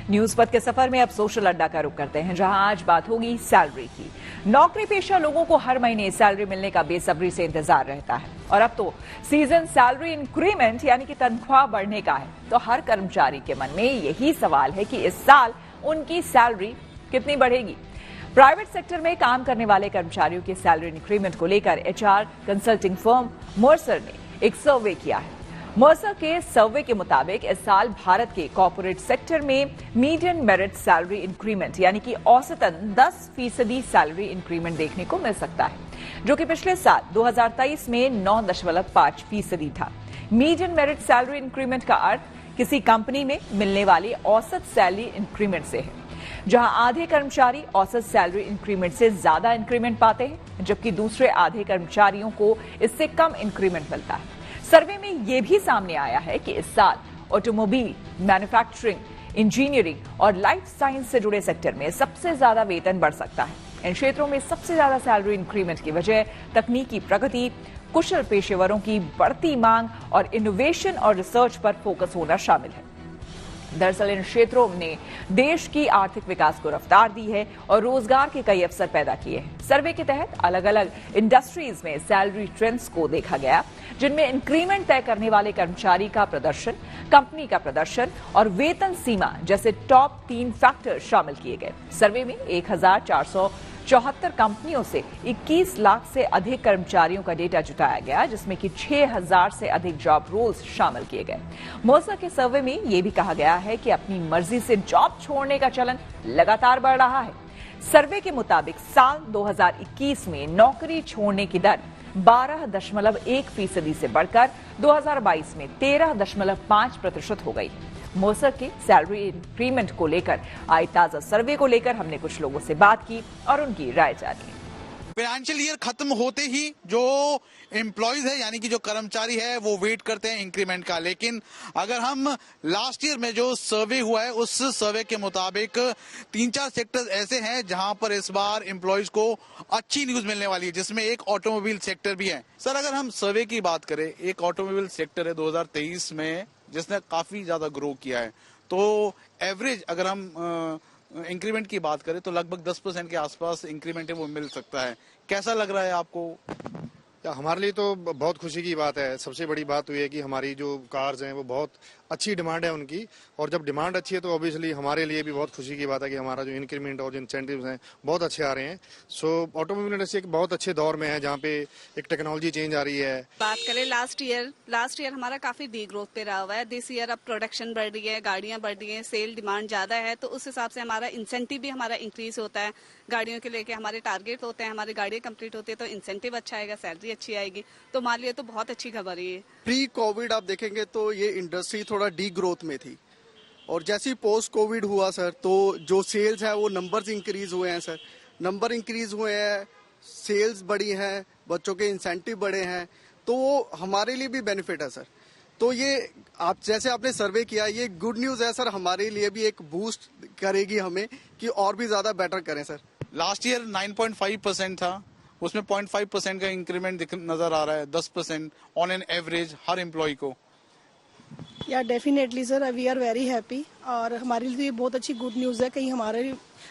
News पथ के सफर में अब सोशल अड्डा का रुख करते हैं, जहां आज बात होगी सैलरी की। नौकरी पेशा लोगों को हर महीने सैलरी मिलने का बेसब्री से इंतजार रहता है और अब तो सीजन सैलरी इंक्रीमेंट यानी कि तनख्वाह बढ़ने का है। तो हर कर्मचारी के मन में यही सवाल है कि इस साल उनकी सैलरी कितनी बढ़ेगी। प्राइवेट सेक्टर में काम करने वाले कर्मचारियों के सैलरी इंक्रीमेंट को लेकर एचआर कंसल्टिंग फर्म मर्सर ने एक सर्वे किया है। मर्सर के सर्वे के मुताबिक इस साल भारत के कॉर्पोरेट सेक्टर में मीडियन मेरिट सैलरी इंक्रीमेंट यानी कि औसतन 10% सैलरी इंक्रीमेंट देखने को मिल सकता है, जो कि पिछले साल 2023 में 9.5% था। मीडियन मेरिट सैलरी इंक्रीमेंट का अर्थ किसी कंपनी में मिलने वाली औसत सैलरी इंक्रीमेंट से है, जहां आधे कर्मचारी औसत सैलरी इंक्रीमेंट से ज्यादा इंक्रीमेंट पाते हैं, जबकि दूसरे आधे कर्मचारियों को इससे कम इंक्रीमेंट मिलता है। सर्वे में यह भी सामने आया है कि इस साल ऑटोमोबाइल, मैन्युफैक्चरिंग, इंजीनियरिंग और लाइफ साइंस से जुड़े सेक्टर में सबसे ज्यादा वेतन बढ़ सकता है। इन क्षेत्रों में सबसे ज्यादा सैलरी इंक्रीमेंट की वजह तकनीकी प्रगति, कुशल पेशेवरों की बढ़ती मांग और इनोवेशन और रिसर्च पर फोकस होना शामिल है। दरअसल इन क्षेत्रों ने देश की आर्थिक विकास को रफ्तार दी है और रोजगार के कई अवसर पैदा किए हैं। सर्वे के तहत अलग अलग इंडस्ट्रीज में सैलरी ट्रेंड्स को देखा गया, जिनमें इंक्रीमेंट तय करने वाले कर्मचारी का प्रदर्शन, कंपनी का प्रदर्शन और वेतन सीमा जैसे टॉप 3 फैक्टर शामिल किए गए। सर्वे में 1474 कंपनियों से 21 लाख से अधिक कर्मचारियों का डेटा जुटाया गया, जिसमें कि 6000 से अधिक जॉब रोल्स शामिल किए गए। मर्सर के सर्वे में यह भी कहा गया है कि अपनी मर्जी से जॉब छोड़ने का चलन लगातार बढ़ रहा है। सर्वे के मुताबिक साल 2021 में नौकरी छोड़ने की दर 12.1% से बढ़कर 2022 में 13.5% हो गई। मर्सर के सैलरी इंक्रीमेंट को लेकर आए ताजा सर्वे को लेकर हमने कुछ लोगों से बात की और उनकी राय जानी। फाइनेंशियल ईयर खत्म होते ही जो एम्प्लॉयज है यानी कि जो कर्मचारी है वो वेट करते हैं इंक्रीमेंट का, लेकिन अगर हम लास्ट ईयर में जो सर्वे हुआ है उस सर्वे के मुताबिक 3-4 सेक्टर्स ऐसे हैं जहां पर इस बार एम्प्लॉयज को अच्छी न्यूज मिलने वाली है, जिसमें एक ऑटोमोबाइल सेक्टर भी है। सर, अगर हम सर्वे की बात करें, एक ऑटोमोबाइल सेक्टर है 2023 में जिसने काफी ज्यादा ग्रो किया है, तो एवरेज अगर हम इंक्रीमेंट की बात करें तो लगभग 10% के आसपास इंक्रीमेंट है वो मिल सकता है। कैसा लग रहा है आपको? हमारे लिए तो बहुत खुशी की बात है। सबसे बड़ी बात हुई है कि हमारी जो कार्स हैं वो बहुत अच्छी डिमांड है उनकी, और जब डिमांड अच्छी है तो ऑब्वियसली हमारे लिए भी बहुत खुशी की बात है कि हमारा जो इंक्रीमेंट और जो इंसेंटिव्स हैं बहुत अच्छे आ रहे हैं। सो ऑटोमोबाइल इंडस्ट्री एक बहुत अच्छे दौर में है जहाँ पे एक टेक्नोलॉजी चेंज आ रही है। बात करें लास्ट ईयर हमारा काफी डी ग्रोथ पे रहा हुआ है। दिस ईयर अब प्रोडक्शन बढ़ रही है, गाड़ियां बढ़ रही है, सेल डिमांड ज्यादा है, तो उस हिसाब से हमारा इंसेंटिव भी हमारा इंक्रीज होता है। गाड़ियों के लेके हमारे टारगेट होते हैं, हमारी गाड़ियां कंप्लीट होती है तो इंसेंटिव अच्छा आएगा, सैलरी अच्छी आएगी, तो हमारे लिए तो बहुत अच्छी खबर है ये। प्री कोविड आप देखेंगे तो ये इंडस्ट्री थोड़ा डी ग्रोथ में थी, और जैसे ही पोस्ट कोविड हुआ सर, तो जो सेल्स है वो नंबर्स इंक्रीज हुए हैं सर, नंबर इंक्रीज हुए हैं, सेल्स बढ़ी हैं, बच्चों के इंसेंटिव बढ़े हैं, तो वो हमारे लिए भी बेनिफिट है सर। तो ये आप जैसे आपने सर्वे किया, ये गुड न्यूज है सर, हमारे लिए भी एक बूस्ट करेगी हमें कि और भी ज्यादा बेटर करें सर। लास्ट ईयर 9.5% था, उसमें 0.5% का इंक्रीमेंट नजर आ रहा है, 10% ऑन एन एवरेज हर एम्प्लॉय को। या definitely sir, we are very happy, और हमारे लिए बहुत अच्छी गुड न्यूज़ है। कहीं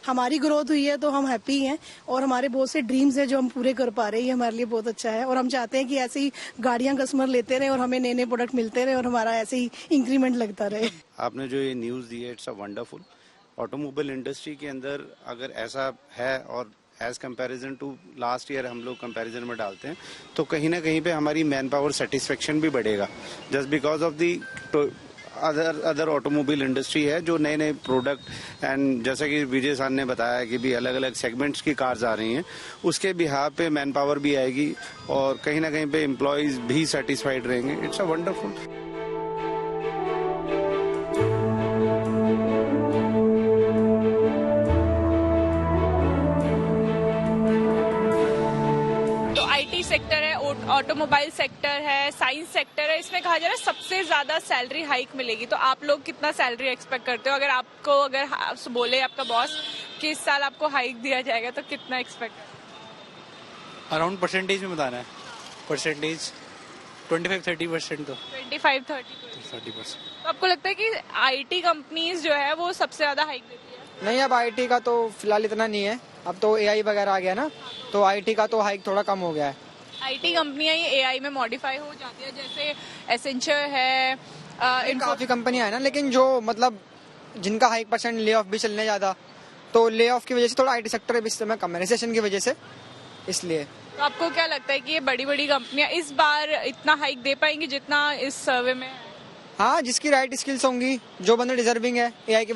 हमारी ग्रोथ हुई है तो हम हैप्पी हैं, और हमारे बहुत से ड्रीम्स हैं जो हम पूरे कर पा रहे हैं, ये हमारे लिए बहुत अच्छा है। और हम चाहते हैं कि ऐसे ही गाड़ियां कस्टमर लेते रहे और हमें नए नए प्रोडक्ट मिलते रहे और हमारा ऐसे ही इंक्रीमेंट लगता रहे। आपने जो ये न्यूज़ दी है, it's a wonderful. Automobile industry के अंदर अगर ऐसा है, और as comparison to last year हम लोग कंपैरिजन में डालते हैं, तो कहीं ना कहीं पे हमारी मैन पावर सेटिस्फेक्शन भी बढ़ेगा, just because of the other automobile industry है जो नए नए प्रोडक्ट एंड जैसा कि विजय सर ने बताया कि भी अलग अलग सेगमेंट्स की कार्स आ रही हैं, उसके बिहाफ पे मैन पावर भी आएगी और कहीं ना कहीं पे एम्प्लॉयज भी सेटिस्फाइड रहेंगे। It's a wonderful. सेक्टर है, ऑटोमोबाइल सेक्टर है, साइंस सेक्टर है, इसमें कहा जा रहा है सबसे ज्यादा सैलरी हाइक मिलेगी। तो आप लोग कितना सैलरी एक्सपेक्ट करते हो? अगर बोले आपका बॉस कि इस साल आपको हाइक दिया जाएगा तो कितना एक्सपेक्ट? अराउंड परसेंटेज में बताना है, परसेंटेज 25-30%। तो 25-30%। तो आपको लगता है कि आईटी कंपनीज जो है वो सबसे ज्यादा हाइक देती है? नहीं, अब आईटी का तो फिलहाल इतना नहीं है, अब तो एआई वगैरह आ गया ना, तो आईटी का तो हाइक थोड़ा कम हो गया है। आईटी कंपनियां ही एआई में मॉडिफाई हो जाती है, जैसे एसेंचर है, काफी कंपनियां है ना, लेकिन जो मतलब जिनका हाई परसेंट ले ऑफ भी चलने ज्यादा, तो ले ऑफ की वजह से थोड़ा आईटी सेक्टर इस समय कम है, रिसेशन की वजह से, इसलिए। तो आपको क्या लगता है कि ये बड़ी बड़ी कंपनियां इस बार इतना हाइक दे पाएंगी जितना इस सर्वे में है? हाँ, जिसकी राइट स्किल्स होंगी, जो बंदे डिजर्विंग है एआई के